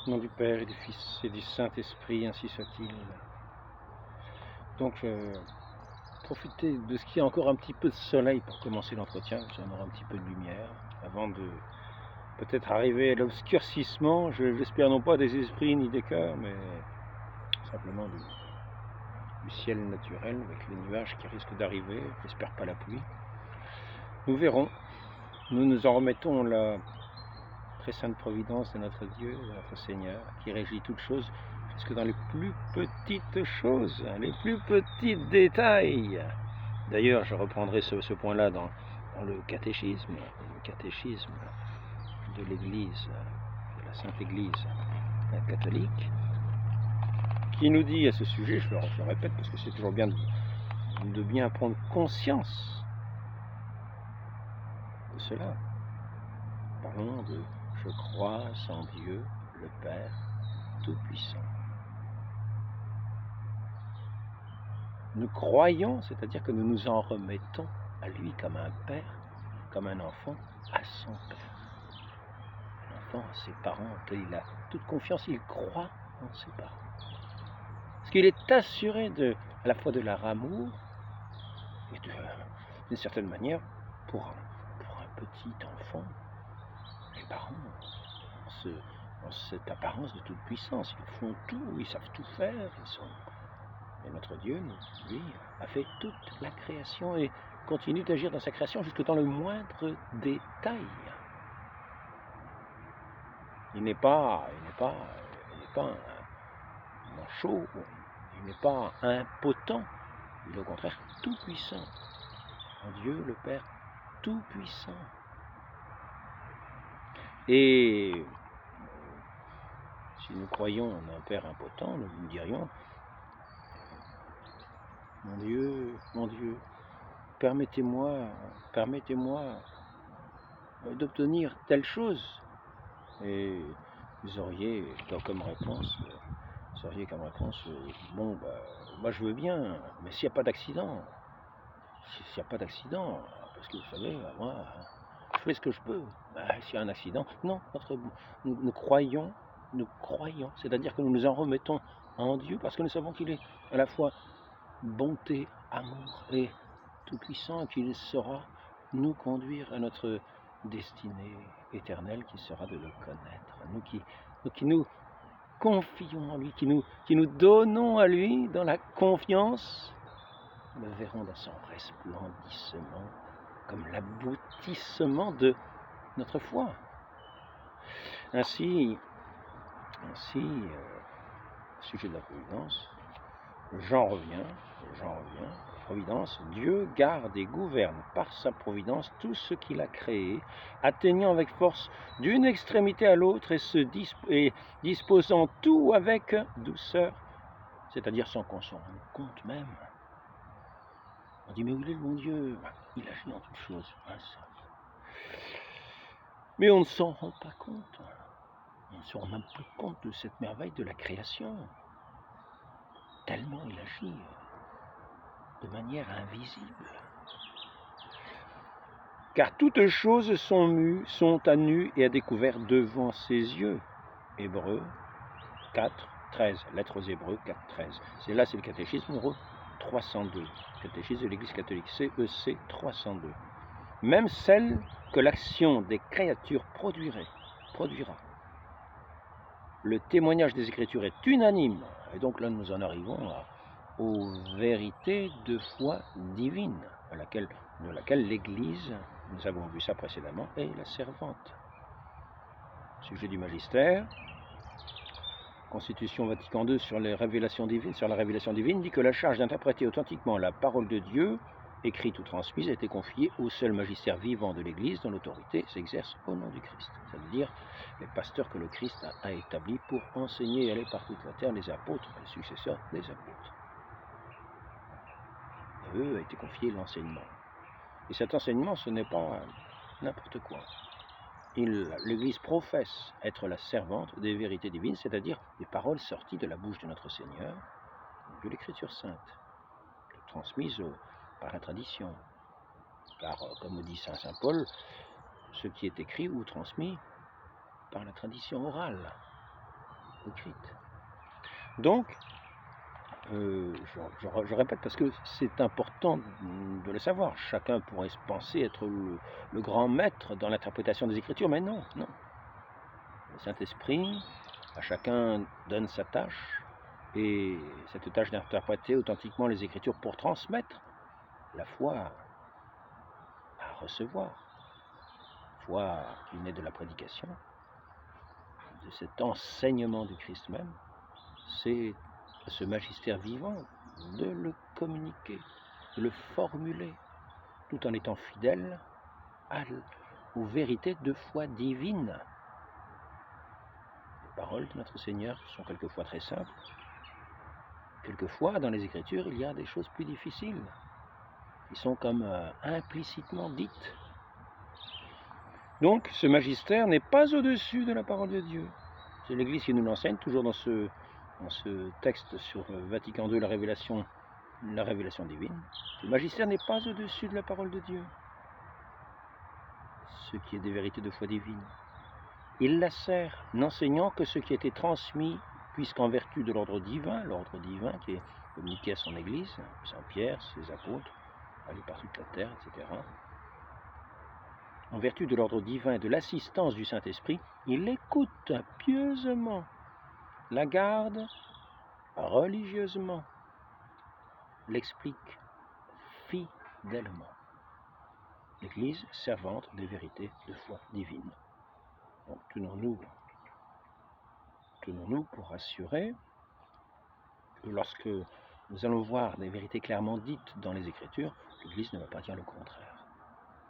Au nom du Père et du Fils et du Saint-Esprit, ainsi soit-il. Donc, profitez de ce qu'il y a encore un petit peu de soleil pour commencer l'entretien, on aura un petit peu de lumière, avant de peut-être arriver à l'obscurcissement, je l'espère non pas des esprits ni des cœurs, mais simplement du ciel naturel, avec les nuages qui risquent d'arriver, j'espère pas la pluie. Nous verrons, nous nous en remettons la très sainte providence de notre Dieu, de notre Seigneur, qui régit toutes choses, jusque dans les plus petites choses, les plus petits détails. D'ailleurs, je reprendrai ce point-là dans le catéchisme de l'Église, de la Sainte Église catholique, qui nous dit à ce sujet, je le répète parce que c'est toujours bien de bien prendre conscience de cela. Parlons de « Je crois en Dieu, le Père Tout-Puissant ». Nous croyons, c'est-à-dire que nous nous en remettons à lui comme un père, comme un enfant à son père. L'enfant à ses parents, auquel il a toute confiance, il croit en ses parents. Parce qu'il est assuré à la fois de leur amour et d'une certaine manière, pour un petit enfant, les parents ont cette apparence de toute puissance. Ils font tout, ils savent tout faire, Et notre Dieu, lui, a fait toute la création et continue d'agir dans sa création jusque dans le moindre détail. Il n'est pas un manchot, il n'est pas impotent, il est au contraire tout puissant. En Dieu, le Père tout puissant. Et si nous croyons en un Père impotent, nous nous dirions: mon Dieu, permettez-moi d'obtenir telle chose. Et vous auriez comme réponse, bon, moi je veux bien, mais s'il n'y a pas d'accident, parce que vous savez, moi, je fais ce que je peux. S'il y a un accident, non, nous croyons, c'est-à-dire que nous nous en remettons en Dieu, parce que nous savons qu'il est à la fois bonté, amour et tout-puissant, qu'il saura nous conduire à notre destinée éternelle qui sera de le connaître. Nous qui nous confions en lui, qui nous donnons à lui dans la confiance, le verrons dans son resplendissement comme l'aboutissement de notre foi. Ainsi, au sujet de la providence, j'en reviens, providence, Dieu garde et gouverne par sa providence tout ce qu'il a créé, atteignant avec force d'une extrémité à l'autre et disposant tout avec douceur, c'est-à-dire sans qu'on s'en rende compte même. On dit: mais où est le bon Dieu? Il agit en toutes choses. Mais on ne s'en rend pas compte. On ne se rend même pas compte de cette merveille de la création. Tellement il agit de manière invisible. Car toutes choses sont à nu et à découvert devant ses yeux. Hébreux 4, 13, lettres aux Hébreux 4, 13. C'est le catéchisme numéro 302, catéchisme de l'Église catholique, CEC 302. Même celle que l'action des créatures produira. Le témoignage des Écritures est unanime, et donc là nous en arrivons aux vérités de foi divine, de laquelle l'Église, nous avons vu ça précédemment, est la servante. Sujet du magistère, Constitution Vatican II sur la révélation divine, dit que la charge d'interpréter authentiquement la parole de Dieu, écrite ou transmise, a été confiée au seul magistère vivant de l'Église, dont l'autorité s'exerce au nom du Christ. C'est-à-dire les pasteurs que le Christ a établis pour enseigner et aller par toute la terre, les apôtres, les successeurs des apôtres. Et eux a été confié l'enseignement. Et cet enseignement, ce n'est pas n'importe quoi. L'Église professe être la servante des vérités divines, c'est-à-dire des paroles sorties de la bouche de notre Seigneur, de l'Écriture sainte, transmises par la tradition. Car, comme dit saint Paul, ce qui est écrit ou transmis par la tradition orale. écrites. Donc, je répète parce que c'est important de le savoir. Chacun pourrait se penser être le grand maître dans l'interprétation des Écritures, mais non, non. Le Saint-Esprit, à chacun donne sa tâche, et cette tâche d'interpréter authentiquement les Écritures pour transmettre la foi à recevoir. Foi qui naît de la prédication, de cet enseignement du Christ même, c'est ce magistère vivant de le communiquer, de le formuler, tout en étant fidèle aux vérités de foi divine. Les paroles de notre Seigneur sont quelquefois très simples. Quelquefois, dans les Écritures, il y a des choses plus difficiles, qui sont comme implicitement dites. Donc, ce magistère n'est pas au-dessus de la parole de Dieu. C'est l'Église qui nous l'enseigne, toujours dans ce texte sur Vatican II, la révélation divine. Le magistère n'est pas au-dessus de la parole de Dieu, ce qui est des vérités de foi divine. Il la sert, n'enseignant que ce qui a été transmis, puisqu'en vertu de l'ordre divin qui est communiqué à son Église, Saint Pierre, ses apôtres, allés par toute la terre, etc., en vertu de l'ordre divin et de l'assistance du Saint-Esprit, il écoute pieusement, la garde religieusement, l'explique fidèlement. L'Église servante des vérités de foi divine. Donc tenons-nous pour assurer que lorsque nous allons voir des vérités clairement dites dans les Écritures, l'Église ne va pas dire le contraire.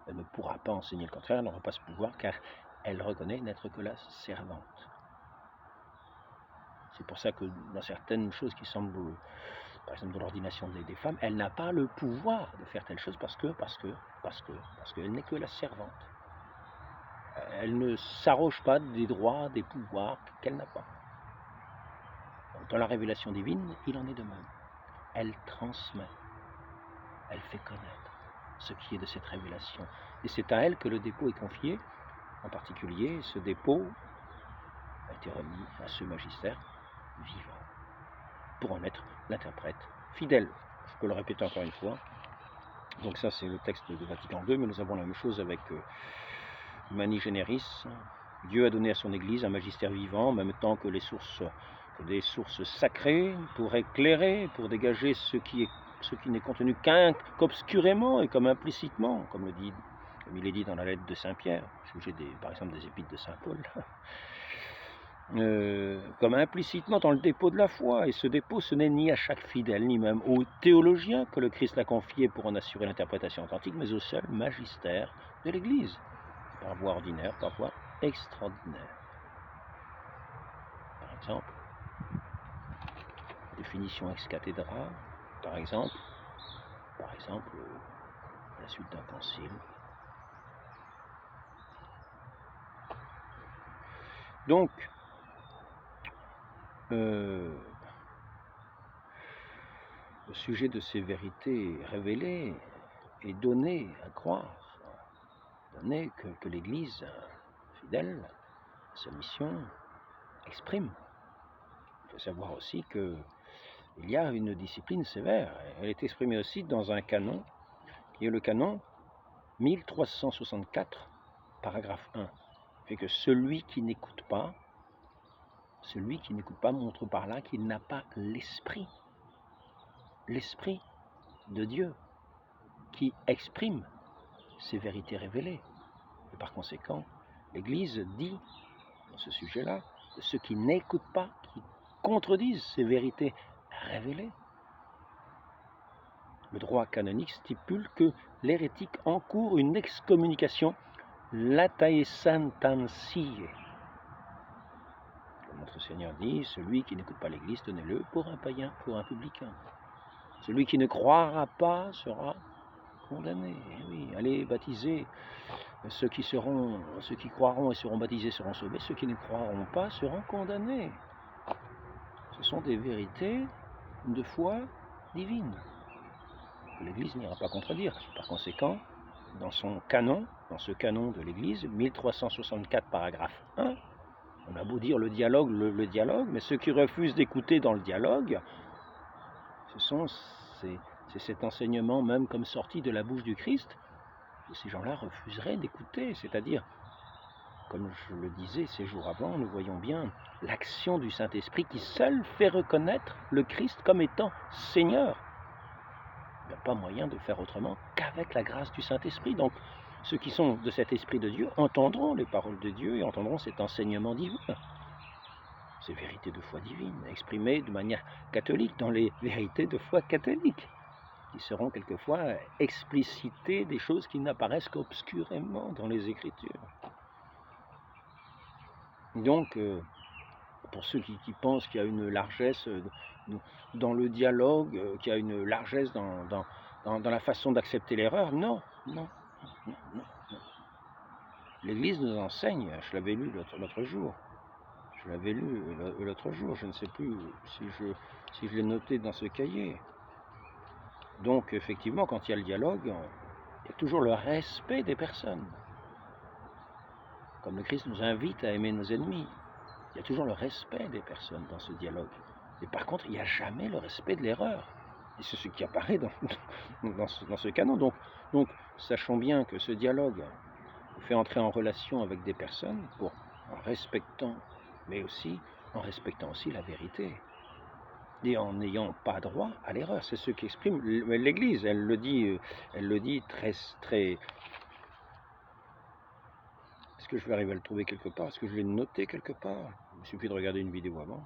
Elle ne pourra pas enseigner le contraire, elle n'aura pas ce pouvoir, car elle reconnaît n'être que la servante. C'est pour ça que dans certaines choses qui semblent, par exemple de l'ordination des femmes, elle n'a pas le pouvoir de faire telle chose parce qu'elle n'est que la servante. Elle ne s'arroge pas des droits, des pouvoirs qu'elle n'a pas. Dans la révélation divine, il en est de même. Elle transmet, elle fait connaître ce qui est de cette révélation. Et c'est à elle que le dépôt est confié. En particulier, ce dépôt a été remis à ce magistère vivant, pour en être l'interprète fidèle. Je peux le répéter encore une fois. Donc ça, c'est le texte de Vatican II, mais nous avons la même chose avec Mani Generis. Dieu a donné à son Église un magistère vivant, en même temps que des sources sacrées, pour éclairer, pour dégager ce qui n'est contenu qu'obscurément et comme implicitement, comme il est dit dans la lettre de Saint Pierre, au sujet par exemple des épîtres de Saint Paul, comme implicitement dans le dépôt de la foi. Et ce dépôt, ce n'est ni à chaque fidèle, ni même au théologien que le Christ l'a confié pour en assurer l'interprétation authentique, mais au seul magistère de l'Église, par voie ordinaire, par voie extraordinaire. Par exemple, définition ex cathedra, par exemple, à la suite d'un concile. Donc, le sujet de ces vérités révélées est donné à croire, que l'Église fidèle, sa mission, exprime. Il faut savoir aussi qu'il y a une discipline sévère. Elle est exprimée aussi dans un canon, qui est le canon 1364, paragraphe 1. Fait que celui qui n'écoute pas montre par là qu'il n'a pas l'esprit de Dieu qui exprime ces vérités révélées. Et par conséquent, l'Église dit, dans ce sujet-là, de ceux qui n'écoutent pas, qui contredisent ces vérités révélées. Le droit canonique stipule que l'hérétique encourt une excommunication lataesantansie. Comme notre Seigneur dit, celui qui n'écoute pas l'Église, tenez-le pour un païen, pour un publicain. Celui qui ne croira pas sera condamné. Et oui, allez baptiser. Ceux qui croiront et seront baptisés seront sauvés. Ceux qui ne croiront pas seront condamnés. Ce sont des vérités de foi divine que l'Église n'ira pas contredire. Par conséquent, dans ce canon de l'Église, 1364 paragraphe 1, On a beau dire le dialogue, le dialogue, mais ceux qui refusent d'écouter dans le dialogue, c'est cet enseignement même comme sorti de la bouche du Christ. Et ces gens-là refuseraient d'écouter, c'est-à-dire, comme je le disais ces jours avant, nous voyons bien l'action du Saint-Esprit qui seul fait reconnaître le Christ comme étant Seigneur. Il n'y a pas moyen de faire autrement qu'avec la grâce du Saint-Esprit. Donc, ceux qui sont de cet Esprit de Dieu entendront les paroles de Dieu et entendront cet enseignement divin. Ces vérités de foi divine, exprimées de manière catholique dans les vérités de foi catholique, qui seront quelquefois explicitées des choses qui n'apparaissent qu'obscurément dans les Écritures. Donc, pour ceux qui pensent qu'il y a une largesse dans le dialogue, qu'il y a une largesse dans la façon d'accepter l'erreur, non. L'Église nous enseigne, je l'avais lu l'autre jour, je ne sais plus si je l'ai noté dans ce cahier. Donc, effectivement, quand il y a le dialogue, il y a toujours le respect des personnes. Comme le Christ nous invite à aimer nos ennemis, il y a toujours le respect des personnes dans ce dialogue. Et par contre, il n'y a jamais le respect de l'erreur. Et c'est ce qui apparaît dans ce canon. Donc, sachons bien que ce dialogue fait entrer en relation avec des personnes en respectant, mais aussi en respectant aussi la vérité. Et en n'ayant pas droit à l'erreur. C'est ce qu'exprime l'Église. Elle le dit très... Est-ce que je vais arriver à le trouver quelque part? Est-ce que je l'ai noté quelque part? Il suffit de regarder une vidéo avant.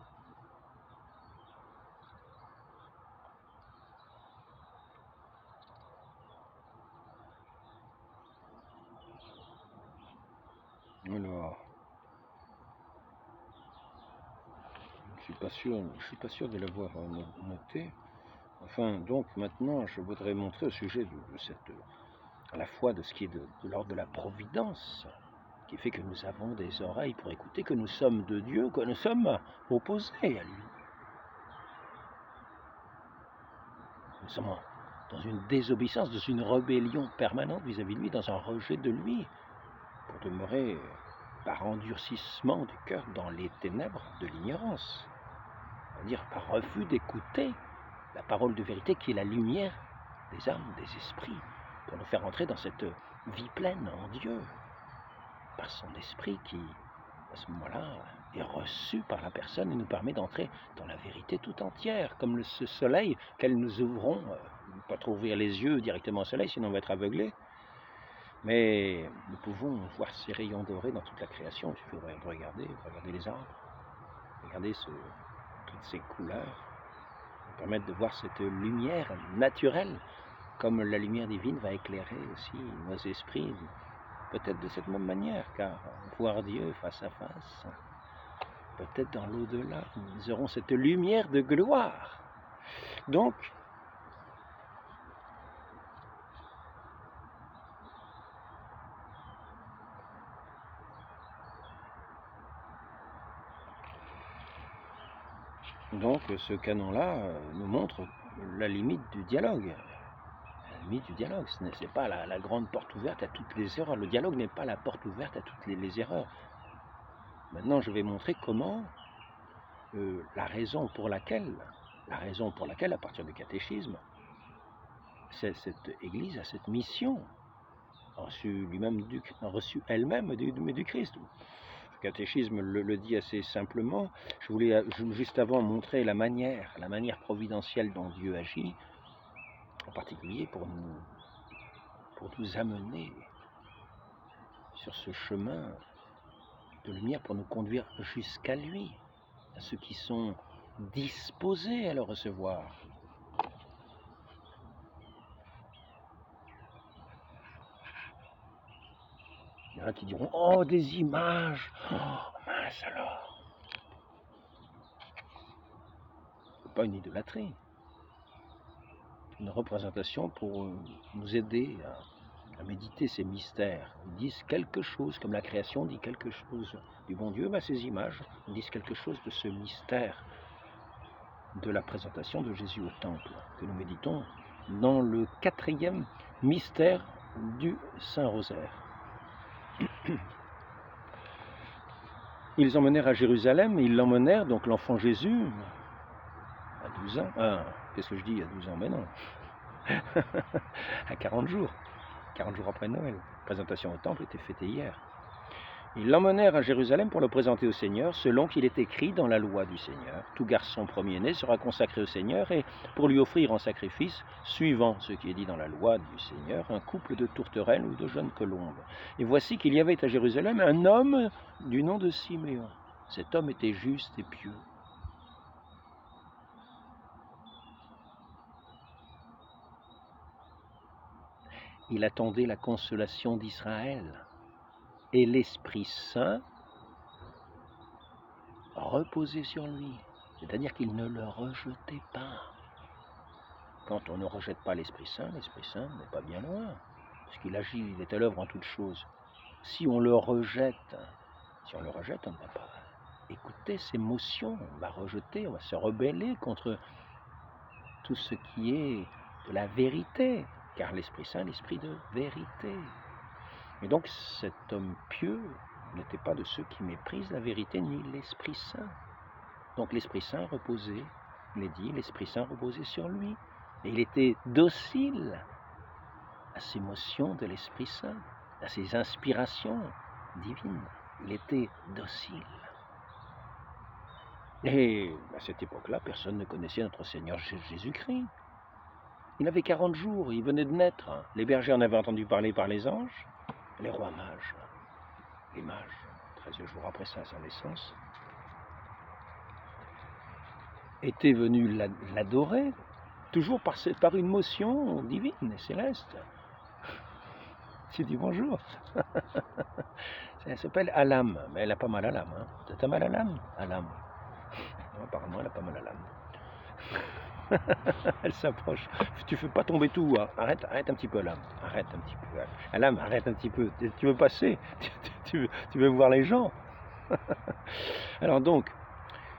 Alors, je suis pas sûr de l'avoir noté. Enfin, donc maintenant, je voudrais montrer au sujet de cette, à la fois de ce qui est de l'ordre de la providence, qui fait que nous avons des oreilles pour écouter, que nous sommes de Dieu, que nous sommes opposés à lui. Nous sommes dans une désobéissance, dans une rébellion permanente vis-à-vis de lui, dans un rejet de lui, pour demeurer par endurcissement du cœur dans les ténèbres de l'ignorance, c'est-à-dire par refus d'écouter la parole de vérité qui est la lumière des âmes, des esprits, pour nous faire entrer dans cette vie pleine en Dieu, par son esprit qui, à ce moment-là, est reçu par la personne et nous permet d'entrer dans la vérité tout entière, comme ce soleil qu'elle nous ouvrons, pas trop ouvrir les yeux directement au soleil, sinon on va être aveuglé, mais nous pouvons voir ces rayons dorés dans toute la création. Il suffit de regarder les arbres, regarder toutes ces couleurs, nous permettre de voir cette lumière naturelle, comme la lumière divine va éclairer aussi nos esprits, peut-être de cette même manière, car voir Dieu face à face, peut-être dans l'au-delà, nous aurons cette lumière de gloire. Donc, ce canon-là nous montre la limite du dialogue. La limite du dialogue, ce n'est pas la grande porte ouverte à toutes les erreurs. Le dialogue n'est pas la porte ouverte à toutes les erreurs. Maintenant, je vais montrer comment la raison pour laquelle, à partir du catéchisme, cette Église a cette mission, reçue elle-même du Christ. Le catéchisme le dit assez simplement. Je voulais juste avant montrer la manière providentielle dont Dieu agit, en particulier pour nous amener sur ce chemin de lumière, pour nous conduire jusqu'à lui, à ceux qui sont disposés à le recevoir. Il y en a qui diront « Oh, des images! Oh, mince alors !» Ce n'est pas une idolâtrie. C'est une représentation pour nous aider à méditer ces mystères. Ils disent quelque chose, comme la création dit quelque chose du bon Dieu, ces images disent quelque chose de ce mystère de la présentation de Jésus au temple, que nous méditons dans le 4e mystère du Saint-Rosaire. Ils emmenèrent à Jérusalem, et ils l'emmenèrent, donc l'enfant Jésus, à 12 ans. Qu'est-ce que je dis, à 12 ans? Mais non. À 40 jours. 40 jours après Noël. La présentation au temple était fêtée hier. Ils l'emmenèrent à Jérusalem pour le présenter au Seigneur, selon qu'il est écrit dans la loi du Seigneur. Tout garçon premier-né sera consacré au Seigneur, et pour lui offrir en sacrifice, suivant ce qui est dit dans la loi du Seigneur, un couple de tourterelles ou de jeunes colombes. Et voici qu'il y avait à Jérusalem un homme du nom de Siméon. Cet homme était juste et pieux. Il attendait la consolation d'Israël. Et l'Esprit Saint reposait sur lui. C'est-à-dire qu'il ne le rejetait pas. Quand on ne rejette pas l'Esprit Saint n'est pas bien loin. Parce qu'il agit, il est à l'œuvre en toutes choses. Si on le rejette, on ne va pas écouter ses motions. On va rejeter, on va se rebeller contre tout ce qui est de la vérité. Car l'Esprit Saint, l'Esprit de vérité. Et donc cet homme pieux n'était pas de ceux qui méprisent la vérité ni l'Esprit Saint. Donc l'Esprit Saint reposait, il est dit, l'Esprit Saint reposait sur lui. Et il était docile à ces motions de l'Esprit Saint, à ces inspirations divines. Il était docile. Et à cette époque-là, personne ne connaissait notre Seigneur Jésus-Christ. Il avait 40 jours, il venait de naître. Les bergers en avaient entendu parler par les anges. Les rois mages, les mages, 13 jours après sa naissance, étaient venus l'adorer, toujours par une motion divine et céleste. Tu dis bonjour. Elle s'appelle Alam, mais elle a pas mal à l'âme. Hein. T'as mal à l'âme? Alam. Apparemment, elle a pas mal à l'âme. Elle s'approche. Tu fais pas tomber tout. Hein. Arrête un petit peu, Alam. Arrête un petit peu. Alam, arrête un petit peu. Tu veux passer? Tu veux voir les gens? Alors donc,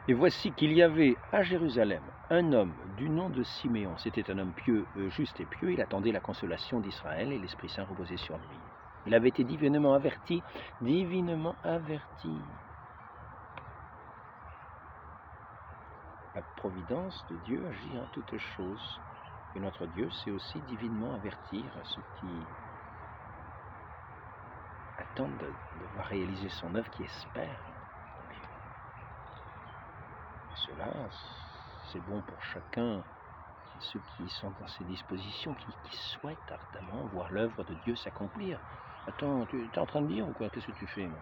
et voici qu'il y avait à Jérusalem un homme du nom de Siméon. C'était un homme pieux, juste et pieux. Il attendait la consolation d'Israël et l'Esprit Saint reposait sur lui. Il avait été divinement averti. Divinement averti. La providence de Dieu agit en toutes choses. Et notre Dieu sait aussi divinement avertir ceux qui attendent de voir réaliser son œuvre, qui espèrent. Cela, c'est bon pour chacun, ceux qui sont dans ces dispositions, qui souhaitent ardemment voir l'œuvre de Dieu s'accomplir. Attends, tu es en train de dire ou quoi? Qu'est-ce que tu fais, moi?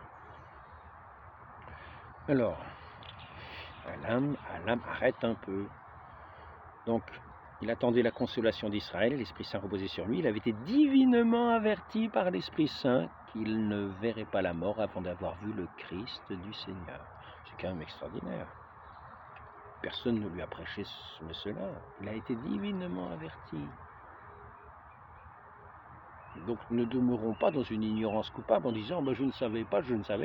Alors, Alam, arrête un peu. Donc, il attendait la consolation d'Israël, et l'Esprit Saint reposait sur lui. Il avait été divinement averti par l'Esprit Saint qu'il ne verrait pas la mort avant d'avoir vu le Christ du Seigneur. C'est quand même extraordinaire. Personne ne lui a prêché cela. Il a été divinement averti. Donc ne demeurons pas dans une ignorance coupable en disant je ne savais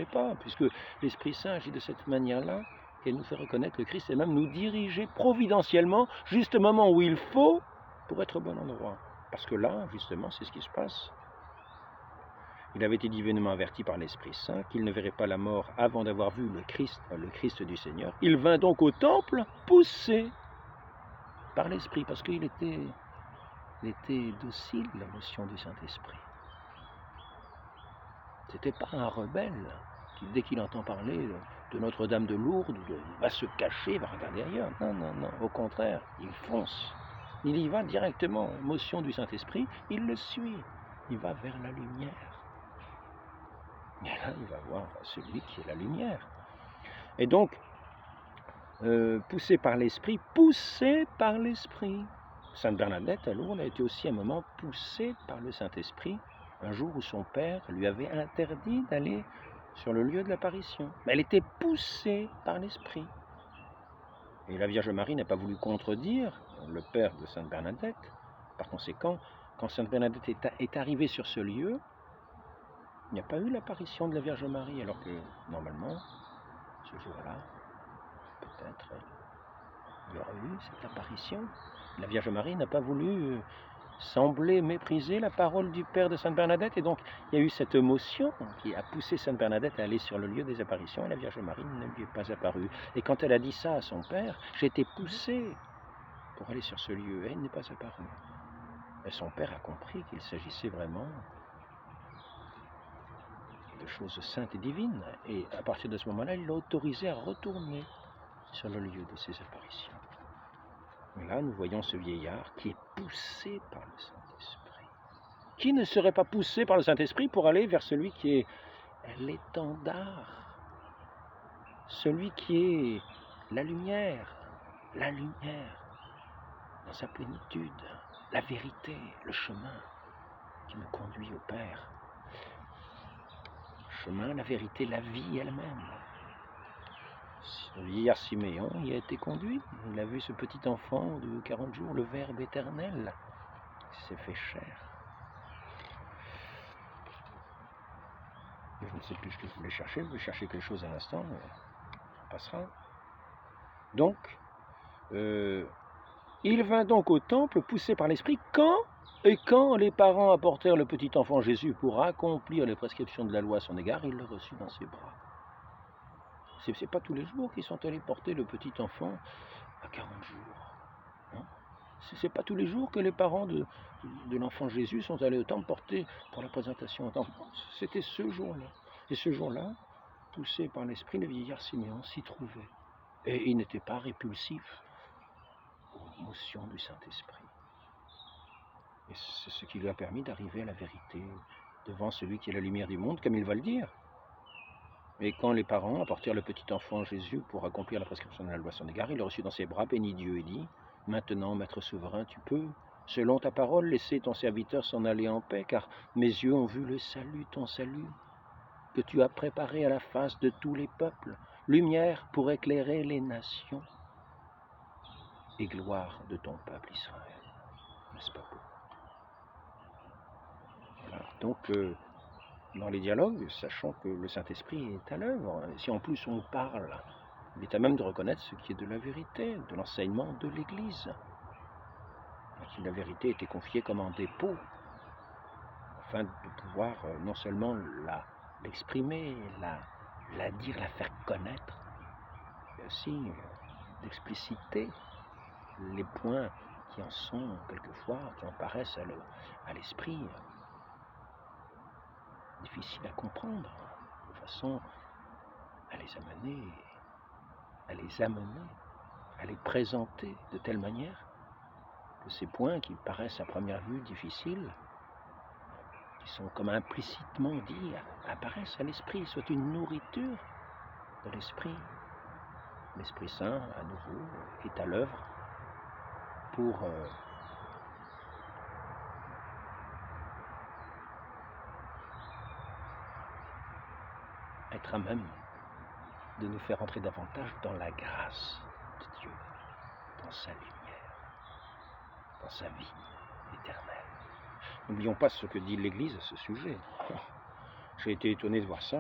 pas, puisque l'Esprit Saint agit de cette manière-là, qu'elle nous fait reconnaître le Christ et même nous diriger providentiellement juste au moment où il faut pour être au bon endroit. Parce que là, justement, c'est ce qui se passe. Il avait été divinement averti par l'Esprit Saint qu'il ne verrait pas la mort avant d'avoir vu le Christ du Seigneur. Il vint donc au temple poussé par l'Esprit, parce qu'il était docile, la notion du Saint-Esprit. C'était pas un rebelle qui, dès qu'il entend parler de Notre-Dame de Lourdes, va se cacher, va regarder ailleurs. Non, au contraire, il fonce. Il y va directement, motion du Saint-Esprit, il le suit. Il va vers la lumière. Et là, il va voir celui qui est la lumière. Et donc, poussé par l'Esprit. Sainte Bernadette, à Lourdes, a été aussi un moment poussée par le Saint-Esprit, un jour où son père lui avait interdit d'aller sur le lieu de l'apparition. Mais elle était poussée par l'Esprit. Et la Vierge Marie n'a pas voulu contredire le père de Sainte Bernadette. Par conséquent, quand Sainte Bernadette est arrivée sur ce lieu, il n'y a pas eu l'apparition de la Vierge Marie, alors que, normalement, ce jour-là, peut-être, il y aurait eu cette apparition. La Vierge Marie n'a pas voulu semblait mépriser la parole du Père de Sainte Bernadette, et donc il y a eu cette émotion qui a poussé Sainte Bernadette à aller sur le lieu des apparitions, et la Vierge Marie ne lui est pas apparue. Et quand elle a dit ça à son Père, j'ai été poussée pour aller sur ce lieu, et elle n'est pas apparue. Et son Père a compris qu'il s'agissait vraiment de choses saintes et divines, et à partir de ce moment-là, il l'a autorisé à retourner sur le lieu de ses apparitions. Et là, nous voyons ce vieillard qui est poussé par le Saint-Esprit. Qui ne serait pas poussé par le Saint-Esprit pour aller vers celui qui est l'étendard, celui qui est la lumière dans sa plénitude, la vérité, le chemin qui me conduit au Père. Le chemin, la vérité, la vie elle-même. Le vieillard Siméon y a été conduit. Il a vu ce petit enfant de 40 jours, le Verbe éternel, qui s'est fait chair. Je ne sais plus ce que je voulais chercher quelque chose à l'instant, mais ça passera. Donc, il vint donc au temple poussé par l'Esprit quand les parents apportèrent le petit enfant Jésus pour accomplir les prescriptions de la loi à son égard, il le reçut dans ses bras. C'est pas tous les jours qu'ils sont allés porter le petit enfant à 40 jours. Hein, c'est pas tous les jours que les parents de l'enfant Jésus sont allés au temple porter pour la présentation au temple. C'était ce jour-là. Et ce jour-là, poussé par l'Esprit, le vieillard Siméon s'y trouvait. Et il n'était pas répulsif aux motions du Saint-Esprit. Et c'est ce qui lui a permis d'arriver à la vérité devant celui qui est la lumière du monde, comme il va le dire. Et quand les parents apportèrent le petit enfant Jésus pour accomplir la prescription de la loi à son égard, il le reçut dans ses bras, bénit Dieu et dit : « Maintenant, Maître souverain, tu peux, selon ta parole, laisser ton serviteur s'en aller en paix, car mes yeux ont vu le salut, ton salut, que tu as préparé à la face de tous les peuples, lumière pour éclairer les nations et gloire de ton peuple Israël. » N'est-ce pas beau? Voilà. Donc, dans les dialogues, sachant que le Saint-Esprit est à l'œuvre, si en plus on parle, il est à même de reconnaître ce qui est de la vérité, de l'enseignement de l'Église. Si la vérité était confiée comme en dépôt, afin de pouvoir non seulement l'exprimer, la dire, la faire connaître, mais aussi d'expliciter les points qui en sont quelquefois, qui en paraissent à l'esprit difficiles à comprendre, de façon à les amener, à les présenter de telle manière que ces points qui paraissent à première vue difficiles, qui sont comme implicitement dits, apparaissent à l'esprit, soient une nourriture de l'esprit. L'Esprit Saint, à nouveau, est à l'œuvre pour être à même de nous faire entrer davantage dans la grâce de Dieu, dans sa lumière, dans sa vie éternelle. N'oublions pas ce que dit l'Église à ce sujet. J'ai été étonné de voir ça.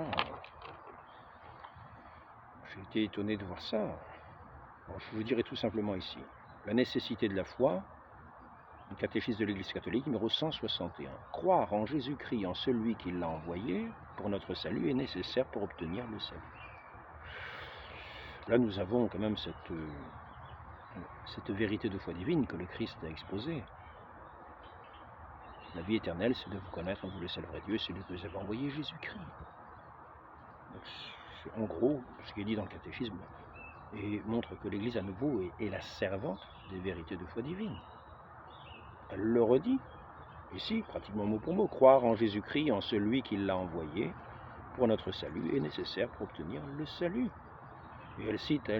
Bon, je vous dirai tout simplement ici. La nécessité de la foi, le catéchisme de l'Église catholique, numéro 161. Croire en Jésus-Christ, en celui qui l'a envoyé, pour notre salut, est nécessaire pour obtenir le salut. Là, nous avons quand même cette vérité de foi divine que le Christ a exposée. La vie éternelle, c'est de vous connaître, vous le seul vrai Dieu, celui que vous avez envoyé, Jésus-Christ. C'est en gros ce qui est dit dans le catéchisme, et montre que l'Église, à nouveau, est la servante des vérités de foi divine. Elle le redit, ici, pratiquement mot pour mot. Croire en Jésus-Christ, en celui qui l'a envoyé, pour notre salut, est nécessaire pour obtenir le salut. Et elle cite,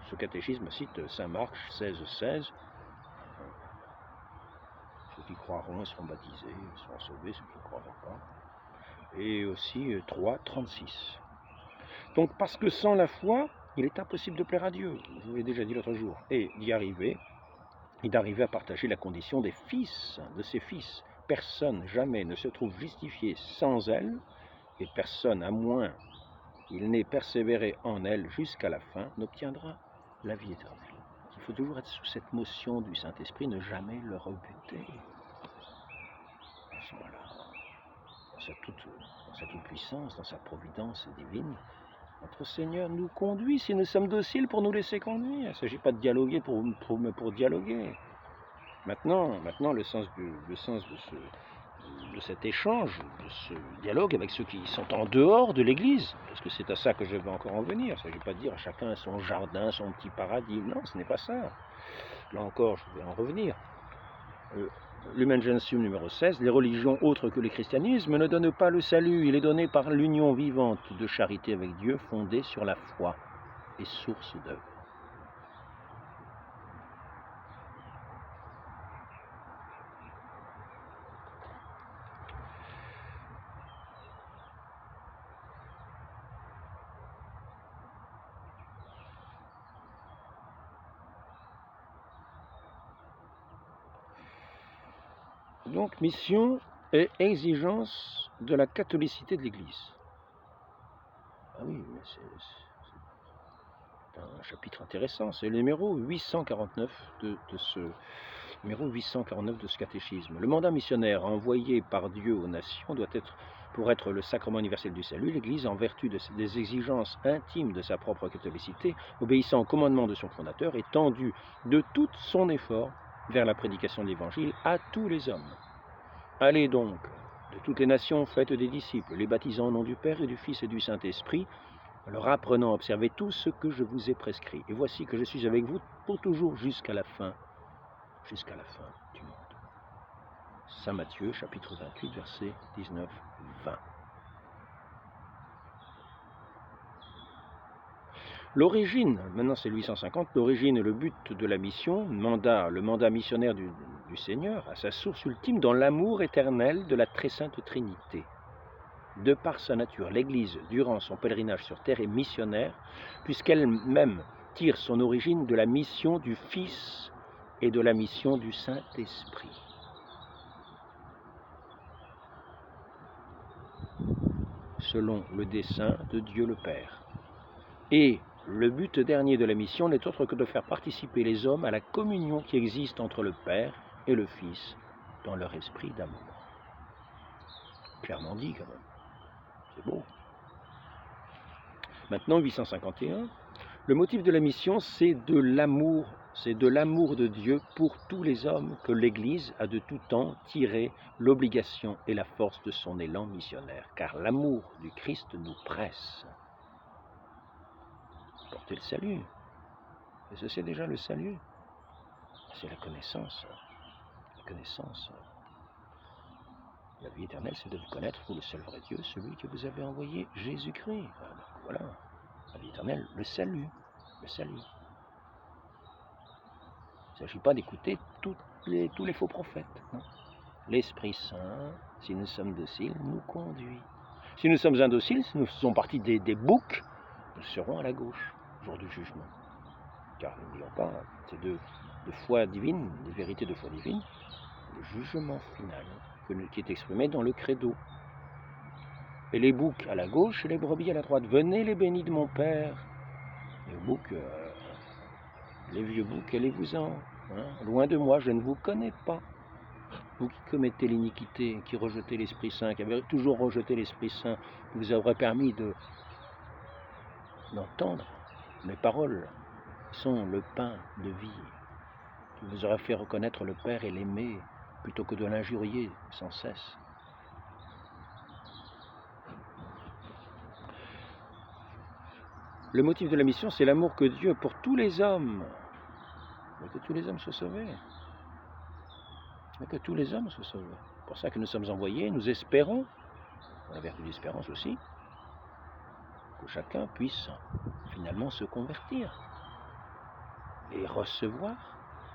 ce catéchisme cite Saint Marc 16,16. Ceux qui croiront seront baptisés, seront sauvés, ceux qui ne croiront pas. Et aussi 3,36. Donc, parce que sans la foi, il est impossible de plaire à Dieu, je vous l'ai déjà dit l'autre jour, et d'arriver à partager la condition des fils, de ses fils. Personne jamais ne se trouve justifié sans elle, et personne, à moins qu'il n'ait persévéré en elle jusqu'à la fin, n'obtiendra la vie éternelle. Il faut toujours être sous cette motion du Saint-Esprit, ne jamais le rebuter. dans sa toute-puissance, dans sa providence divine, notre Seigneur nous conduit si nous sommes dociles pour nous laisser conduire. Il ne s'agit pas de dialoguer pour dialoguer. Maintenant, le sens de cet échange, de ce dialogue avec ceux qui sont en dehors de l'Église, parce que c'est à ça que je vais encore en venir. Il ne s'agit pas de dire à chacun son jardin, son petit paradis. Non, ce n'est pas ça. Là encore, je vais en revenir. Lumen Gentium numéro 16, les religions autres que le christianisme ne donnent pas le salut, il est donné par l'union vivante de charité avec Dieu fondée sur la foi et source d'œuvre. Donc, mission et exigence de la catholicité de l'Église. Ah oui, mais c'est un chapitre intéressant. C'est le numéro 849 de ce catéchisme. Le mandat missionnaire envoyé par Dieu aux nations doit être, pour être le sacrement universel du salut, l'Église, en vertu des exigences intimes de sa propre catholicité, obéissant au commandement de son fondateur, est tendue de tout son effort vers la prédication de l'Évangile à tous les hommes. Allez donc, de toutes les nations, faites des disciples, les baptisant au nom du Père et du Fils et du Saint-Esprit, leur apprenant à observer tout ce que je vous ai prescrit. Et voici que je suis avec vous pour toujours jusqu'à la fin du monde. Saint Matthieu, chapitre 28, versets 19-20. L'origine, maintenant c'est 850, l'origine et le but de la mission, le mandat missionnaire du Seigneur, a sa source ultime dans l'amour éternel de la très sainte Trinité. De par sa nature, l'Église, durant son pèlerinage sur terre, est missionnaire, puisqu'elle-même tire son origine de la mission du Fils et de la mission du Saint-Esprit. Selon le dessein de Dieu le Père. Et le but dernier de la mission n'est autre que de faire participer les hommes à la communion qui existe entre le Père et le Fils dans leur esprit d'amour. Clairement dit quand même. C'est beau. Maintenant, 851, le motif de la mission, c'est de l'amour de Dieu pour tous les hommes que l'Église a de tout temps tiré l'obligation et la force de son élan missionnaire. Car l'amour du Christ nous presse. Porter le salut. Et ce, c'est déjà le salut. C'est la connaissance. La connaissance. La vie éternelle, c'est de vous connaître, vous, le seul vrai Dieu, celui que vous avez envoyé, Jésus-Christ. Voilà. La vie éternelle, le salut. Le salut. Il ne s'agit pas d'écouter tous les faux prophètes. L'Esprit Saint, si nous sommes dociles, nous conduit. Si nous sommes indociles, si nous faisons partie des boucs, nous serons à la gauche, jour du jugement. Car n'oublions pas, c'est de foi divine, des vérités de foi divine, le jugement final qui est exprimé dans le credo. Et les boucs à la gauche et les brebis à la droite. Venez les bénis de mon Père. Les boucs, les vieux boucs, allez-vous-en. Loin de moi, je ne vous connais pas. Vous qui commettez l'iniquité, qui rejetez l'Esprit Saint, qui avez toujours rejeté l'Esprit Saint, qui vous aurez permis d'entendre mes paroles, sont le pain de vie, qui vous aura fait reconnaître le Père et l'aimer, plutôt que de l'injurier sans cesse. Le motif de la mission, c'est l'amour que Dieu pour tous les hommes, mais que tous les hommes soient sauvés. Mais que tous les hommes soient sauvés. C'est pour ça que nous sommes envoyés, nous espérons, dans la vertu d'espérance aussi, que chacun puisse finalement se convertir et recevoir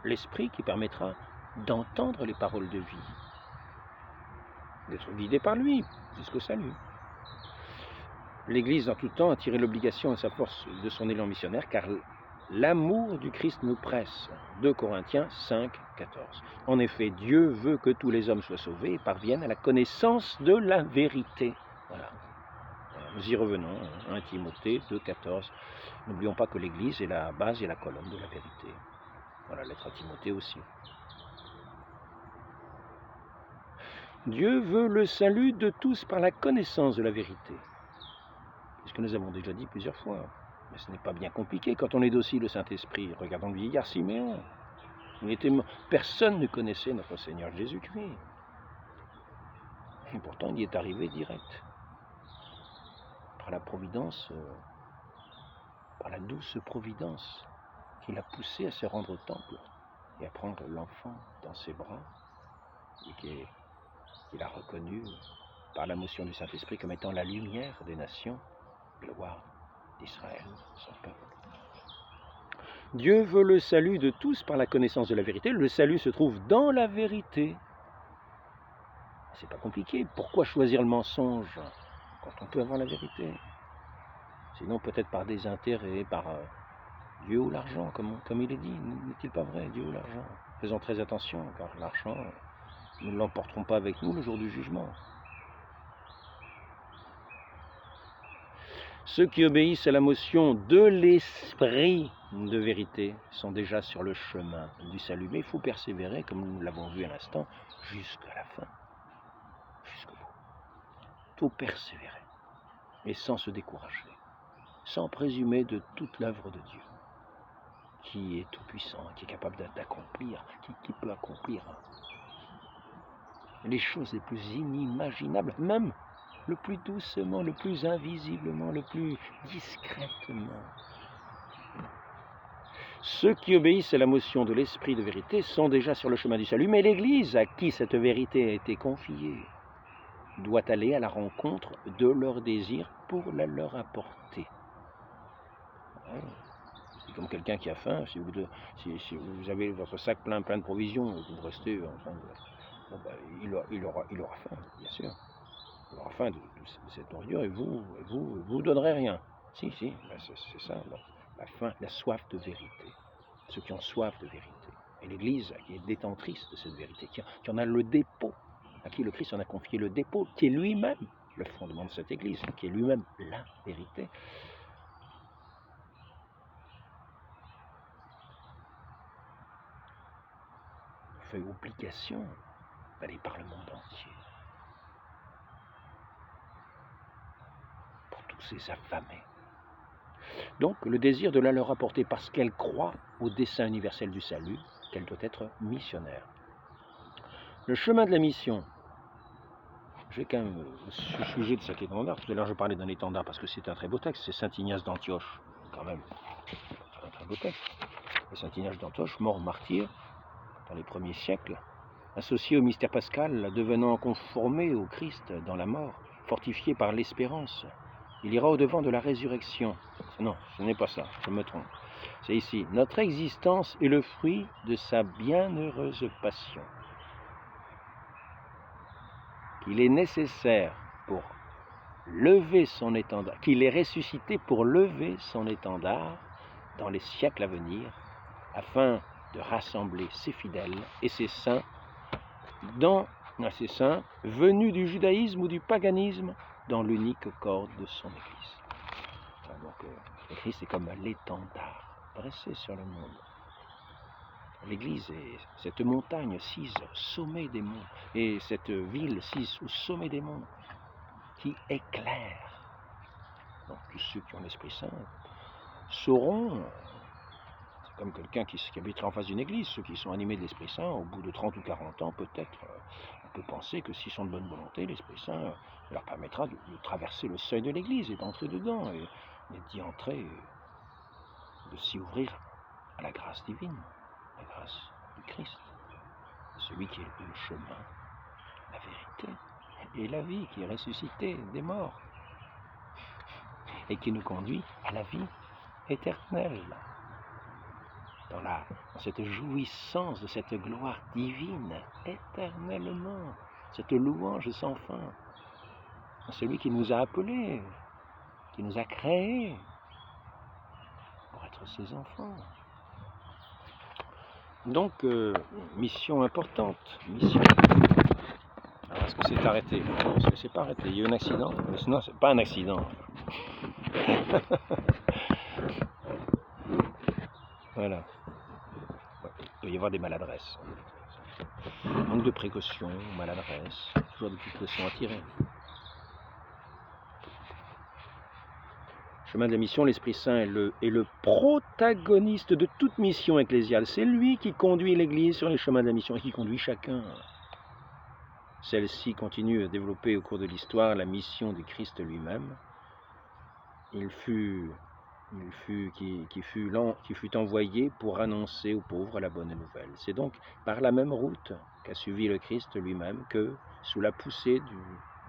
l'Esprit qui permettra d'entendre les paroles de vie, d'être guidé par lui jusqu'au salut. L'Église, en tout temps, a tiré l'obligation et sa force de son élan missionnaire, car l'amour du Christ nous presse. 2 Corinthiens 5, 14. En effet, Dieu veut que tous les hommes soient sauvés et parviennent à la connaissance de la vérité. Voilà. Nous y revenons, 1 Timothée 2, 14. N'oublions pas que l'Église est la base et la colonne de la vérité. Voilà, lettre à Timothée aussi. Dieu veut le salut de tous par la connaissance de la vérité. C'est ce que nous avons déjà dit plusieurs fois. Mais ce n'est pas bien compliqué quand on est docile au Saint-Esprit. Regardons le vieillard Siméon. Personne ne connaissait notre Seigneur Jésus-Christ. Et pourtant, il y est arrivé direct. Par la providence, par la douce providence qui l'a poussé à se rendre au temple et à prendre l'enfant dans ses bras et qu'il a reconnu par la motion du Saint-Esprit comme étant la lumière des nations, gloire d'Israël, son peuple. Dieu veut le salut de tous par la connaissance de la vérité. Le salut se trouve dans la vérité. C'est pas compliqué. Pourquoi choisir le mensonge quand on peut avoir la vérité? Sinon peut-être par des intérêts, par Dieu ou l'argent, comme il est dit. N'est-il pas vrai, Dieu ou l'argent? Faisons très attention, car l'argent, nous ne l'emporterons pas avec nous le jour du jugement. Ceux qui obéissent à la motion de l'esprit de vérité sont déjà sur le chemin du salut. Mais il faut persévérer, comme nous l'avons vu à l'instant, jusqu'à la fin. Jusqu'au bout. Il faut persévérer. Et sans se décourager. Sans présumer de toute l'œuvre de Dieu. Qui est tout-puissant, qui est capable d'accomplir, qui peut accomplir les choses les plus inimaginables, même le plus doucement, le plus invisiblement, le plus discrètement. Ceux qui obéissent à la motion de l'esprit de vérité sont déjà sur le chemin du salut, mais l'Église, à qui cette vérité a été confiée, doit aller à la rencontre de leurs désirs pour la leur apporter. C'est comme quelqu'un qui a faim, si vous avez votre sac plein de provisions, et vous restez en train de... il aura faim, bien sûr. Il aura faim de cette nourriture et vous donnerez rien. Si, c'est ça, la faim, la soif de vérité. Ceux qui ont soif de vérité. Et l'Église qui est détentrice de cette vérité, qui en a le dépôt, à qui le Christ en a confié le dépôt, qui est lui-même le fondement de cette Église, qui est lui-même la vérité. Fait obligation d'aller par le monde entier. Pour tous ces affamés. Donc, le désir de la leur apporter parce qu'elle croit au dessein universel du salut, qu'elle doit être missionnaire. Le chemin de la mission. Je vais quand même, au sujet de cet étendard, tout à l'heure je parlais d'un étendard parce que c'est un très beau texte, c'est Saint Ignace d'Antioche, quand même, c'est un très beau texte. Et Saint Ignace d'Antioche, mort martyr dans les premiers siècles, associé au mystère pascal, devenant conformé au Christ dans la mort, fortifié par l'espérance. Il ira au-devant de la résurrection. Non, ce n'est pas ça, je me trompe. C'est ici. Notre existence est le fruit de sa bienheureuse passion. Qu'il est nécessaire pour lever son étendard, qu'il est ressuscité pour lever son étendard dans les siècles à venir, afin de rassembler ses fidèles et ses saints venus du judaïsme ou du paganisme dans l'unique corps de son Église. Donc, le Christ est comme l'étendard dressé sur le monde. L'Église est cette montagne sise au sommet des monts, et cette ville sise au sommet des monts, qui éclaire. Donc tous ceux qui ont l'Esprit Saint sauront, c'est comme quelqu'un qui habiterait en face d'une église, ceux qui sont animés de l'Esprit Saint, au bout de 30 ou 40 ans, peut-être, on peut penser que s'ils sont de bonne volonté, l'Esprit Saint leur permettra de traverser le seuil de l'église et d'entrer dedans, et d'y entrer, de s'y ouvrir à la grâce divine. La grâce du Christ, celui qui est le chemin, la vérité et la vie, qui est ressuscité des morts et qui nous conduit à la vie éternelle, dans cette jouissance de cette gloire divine éternellement, cette louange sans fin, celui qui nous a appelés, qui nous a créés pour être ses enfants. Donc, mission importante, mission. Alors, est-ce que c'est arrêté? Non, c'est pas arrêté. Il y a eu un accident. Mais sinon, c'est pas un accident. Voilà. Il doit y avoir des maladresses. Manque de précaution, maladresse. toujours des petites leçons à tirer. Chemin de la mission, l'Esprit Saint est le protagoniste de toute mission ecclésiale. C'est lui qui conduit l'Église sur les chemins de la mission et qui conduit chacun. Celle-ci continue à développer au cours de l'histoire la mission du Christ lui-même. Qui fut envoyé pour annoncer aux pauvres la bonne nouvelle. C'est donc par la même route qu'a suivi le Christ lui-même que, sous la poussée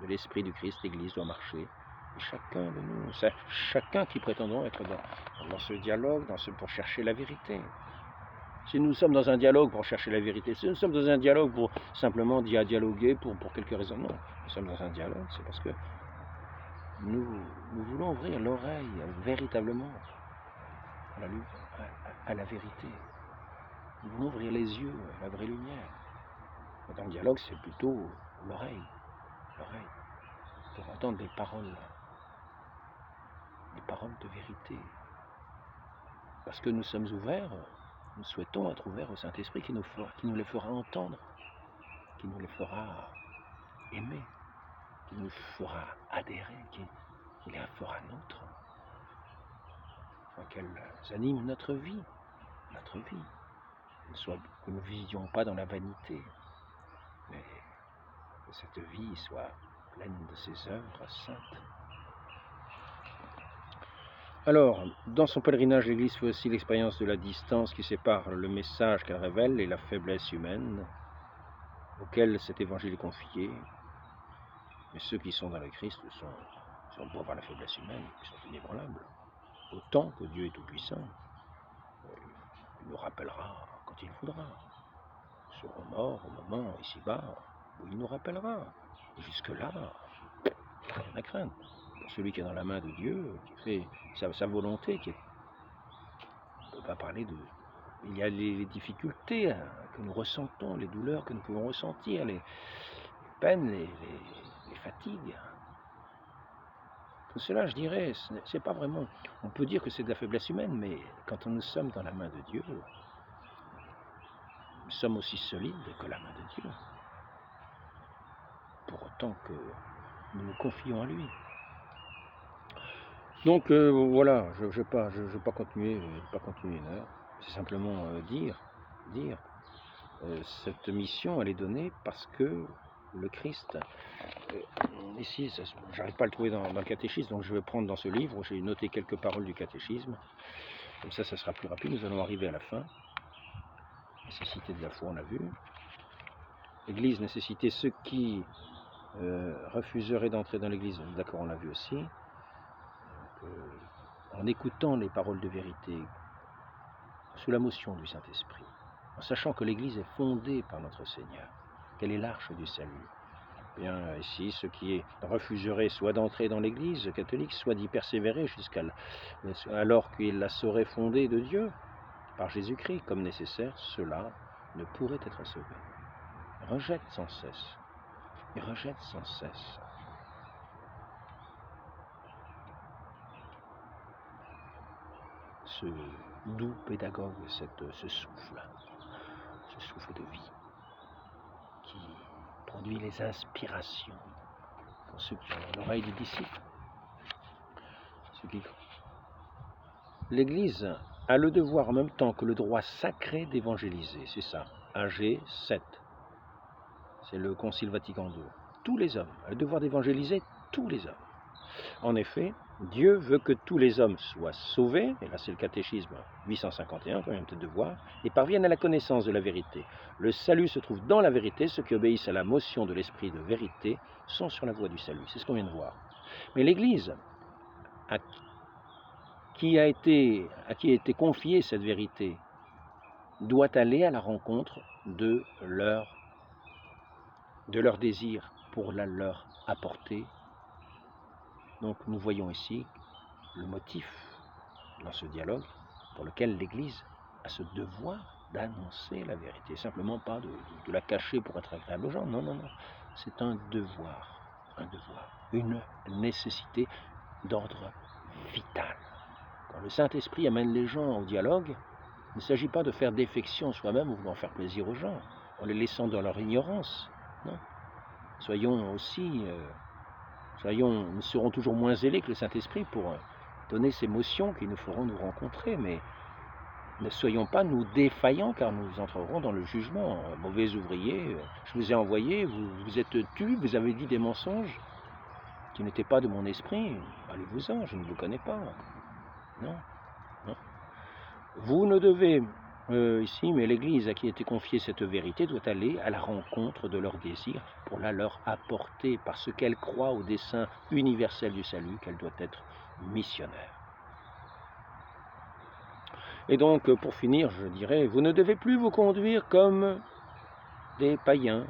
de l'Esprit du Christ, l'Église doit marcher. Et chacun de nous, chacun qui prétendons être dans ce dialogue, pour chercher la vérité. Si nous sommes dans un dialogue pour chercher la vérité, si nous sommes dans un dialogue pour simplement dialoguer pour quelques raisons, non. Nous sommes dans un dialogue, c'est parce que nous voulons ouvrir l'oreille véritablement à la vérité. Nous voulons ouvrir les yeux à la vraie lumière. Dans le dialogue, c'est plutôt l'oreille, pour entendre des paroles de vérité. Parce que nous sommes ouverts, nous souhaitons être ouverts au Saint-Esprit qui nous les fera entendre, qui nous les fera aimer, qui nous fera adhérer, qui les fera nôtres, afin qu'elles animent notre vie, que nous ne vivions pas dans la vanité, mais que cette vie soit pleine de ses œuvres saintes. Alors, dans son pèlerinage, l'Église fait aussi l'expérience de la distance qui sépare le message qu'elle révèle et la faiblesse humaine auquel cet évangile est confié. Mais ceux qui sont dans le Christ sont beaux par la faiblesse humaine, qui sont inébranlables. Autant que Dieu est tout-puissant, il nous rappellera quand il voudra. Nous serons morts au moment ici-bas où il nous rappellera. Et jusque-là, rien à craindre. Pour celui qui est dans la main de Dieu, qui fait sa volonté, on ne peut pas parler de... Il y a les difficultés que nous ressentons, les douleurs que nous pouvons ressentir, les peines, les fatigues. Tout cela, je dirais, c'est pas vraiment... On peut dire que c'est de la faiblesse humaine, mais quand nous sommes dans la main de Dieu, nous sommes aussi solides que la main de Dieu. Pour autant que nous nous confions à lui. Donc voilà, je ne vais pas continuer une heure. C'est simplement dire, cette mission, elle est donnée parce que le Christ, ici, j'arrive pas à le trouver dans le catéchisme, donc je vais prendre dans ce livre, j'ai noté quelques paroles du catéchisme, comme ça sera plus rapide, nous allons arriver à la fin. Nécessité de la foi, on l'a vu. L'Église, nécessité, ceux qui refuseraient d'entrer dans l'Église, d'accord, on l'a vu aussi. En écoutant les paroles de vérité, sous la motion du Saint-Esprit, en sachant que l'Église est fondée par notre Seigneur, qu'elle est l'arche du salut. Bien, ici, ceux qui refuseraient soit d'entrer dans l'Église catholique, soit d'y persévérer alors qu'ils la sauraient fondée de Dieu, par Jésus-Christ, comme nécessaire, ceux-là ne pourraient être sauvés. Rejette sans cesse. Ce doux pédagogue, ce souffle de vie qui produit les inspirations pour ceux qui ont l'oreille du disciple. L'Église a le devoir en même temps que le droit sacré d'évangéliser, c'est ça, AG 7. C'est le Concile Vatican II. Tous les hommes, a le devoir d'évangéliser tous les hommes. En effet, Dieu veut que tous les hommes soient sauvés, et là c'est le catéchisme 851, qu'on vient peut-être de voir, et parviennent à la connaissance de la vérité. Le salut se trouve dans la vérité, ceux qui obéissent à la motion de l'esprit de vérité sont sur la voie du salut, c'est ce qu'on vient de voir. Mais l'Église, à qui a été confiée cette vérité, doit aller à la rencontre de leur désir pour la leur apporter. Donc nous voyons ici le motif dans ce dialogue pour lequel l'Église a ce devoir d'annoncer la vérité, simplement pas de la cacher pour être agréable aux gens, non, c'est un devoir, une nécessité d'ordre vital. Quand le Saint-Esprit amène les gens au dialogue, il ne s'agit pas de faire défection soi-même ou vouloir faire plaisir aux gens, en les laissant dans leur ignorance, non. soyons aussi, nous serons toujours moins zélés que le Saint-Esprit pour donner ces motions qui nous feront nous rencontrer, mais ne soyons pas nous défaillants, car nous entrerons dans le jugement. Mauvais ouvriers, je vous ai envoyé, vous vous êtes tus, vous avez dit des mensonges qui n'étaient pas de mon esprit. Allez-vous-en, je ne vous connais pas. Non, non. Vous ne devez, ici, mais l'Église à qui a été confiée cette vérité doit aller à la rencontre de leurs désirs pour la leur apporter, parce qu'elle croit au dessein universel du salut, qu'elle doit être missionnaire. Et donc, pour finir, je dirais, vous ne devez plus vous conduire comme des païens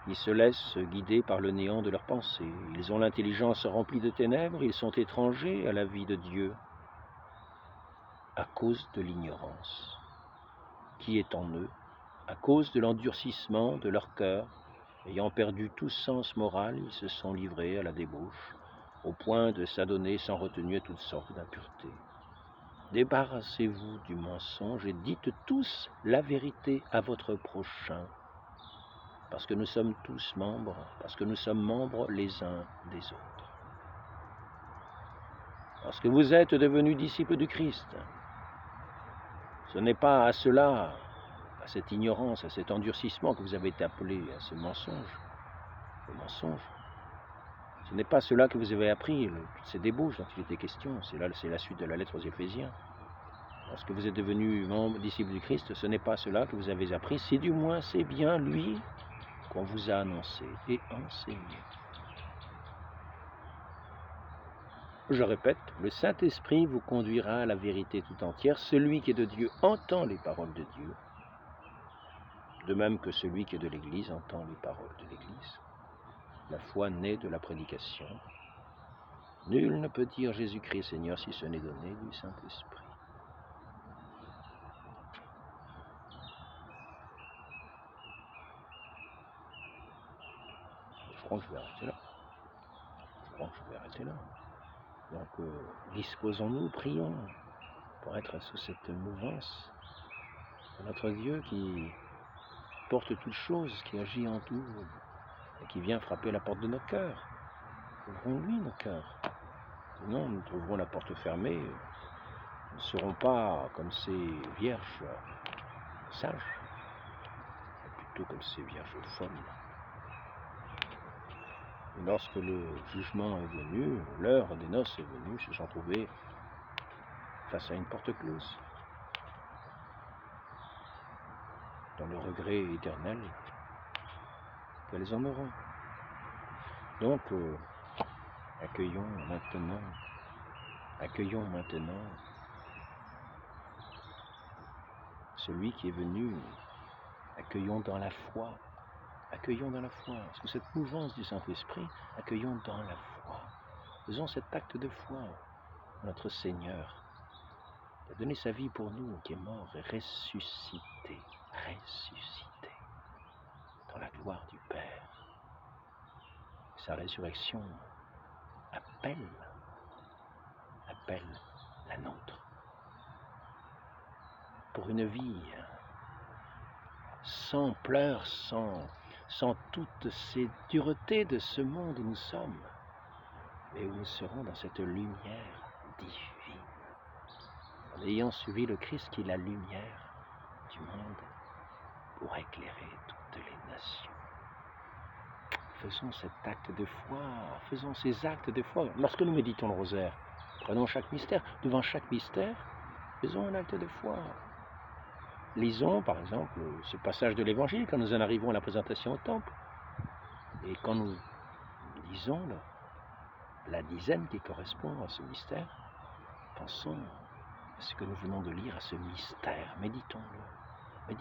qui se laissent guider par le néant de leurs pensées. Ils ont l'intelligence remplie de ténèbres, ils sont étrangers à la vie de Dieu à cause de l'ignorance qui est en eux, à cause de l'endurcissement de leur cœur. Ayant perdu tout sens moral, ils se sont livrés à la débauche, au point de s'adonner sans retenue à toutes sortes d'impuretés. Débarrassez-vous du mensonge et dites tous la vérité à votre prochain, parce que nous sommes tous membres, parce que nous sommes membres les uns des autres. Parce que vous êtes devenus disciples du Christ, ce n'est pas à cela, à cette ignorance, à cet endurcissement que vous avez été appelés, à ce mensonge, le mensonge. Ce n'est pas cela que vous avez appris, toutes ces débauches dont il était question, c'est la suite de la lettre aux Éphésiens. Lorsque vous êtes devenus membres, disciples du Christ, ce n'est pas cela que vous avez appris, c'est du moins c'est bien lui qu'on vous a annoncé et enseigné. Je répète, le Saint-Esprit vous conduira à la vérité tout entière. Celui qui est de Dieu entend les paroles de Dieu, de même que celui qui est de l'Église entend les paroles de l'Église. La foi naît de la prédication. Nul ne peut dire Jésus-Christ Seigneur si ce n'est donné du Saint-Esprit. Je crois que je vais arrêter là. Donc, disposons-nous, prions pour être sous cette mouvance de notre Dieu qui porte toutes choses, qui agit en tout et qui vient frapper la porte de nos cœurs. Ouvrons-lui nos cœurs. Sinon, nous trouverons la porte fermée. Nous ne serons pas comme ces vierges sages, mais plutôt comme ces vierges folles. Et lorsque le jugement est venu, l'heure des noces est venue, se sont trouvés face à une porte close, dans le regret éternel qu'elles en auront. Donc, accueillons maintenant celui qui est venu, accueillons dans la foi, parce que cette mouvance du Saint-Esprit, accueillons dans la foi. Faisons cet acte de foi, notre Seigneur, qui a donné sa vie pour nous, qui est mort et ressuscité dans la gloire du Père. Sa résurrection appelle la nôtre pour une vie sans pleurs, sans toutes ces duretés de ce monde où nous sommes, mais où nous serons dans cette lumière divine, en ayant suivi le Christ qui est la lumière du monde pour éclairer toutes les nations. Faisons cet acte de foi, faisons ces actes de foi. Lorsque nous méditons le rosaire, prenons chaque mystère. Devant chaque mystère, faisons un acte de foi. Lisons, par exemple, ce passage de l'Évangile quand nous en arrivons à la présentation au temple. Et quand nous lisons la dizaine qui correspond à ce mystère, pensons à ce que nous venons de lire, à ce mystère. Méditons-le.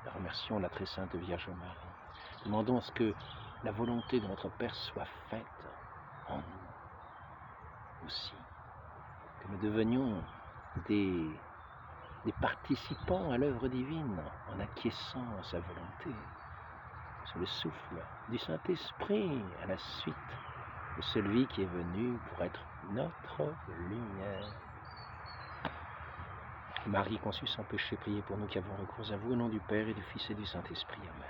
Et remercions la très sainte Vierge Marie. Demandons à ce que la volonté de notre Père soit faite en nous aussi. Que nous devenions des participants à l'œuvre divine en acquiesçant à sa volonté. Sous le souffle du Saint-Esprit, à la suite de celui qui est venu pour être notre lumière. Marie conçue sans péché, priez pour nous qui avons recours à vous, au nom du Père et du Fils et du Saint-Esprit. Amen.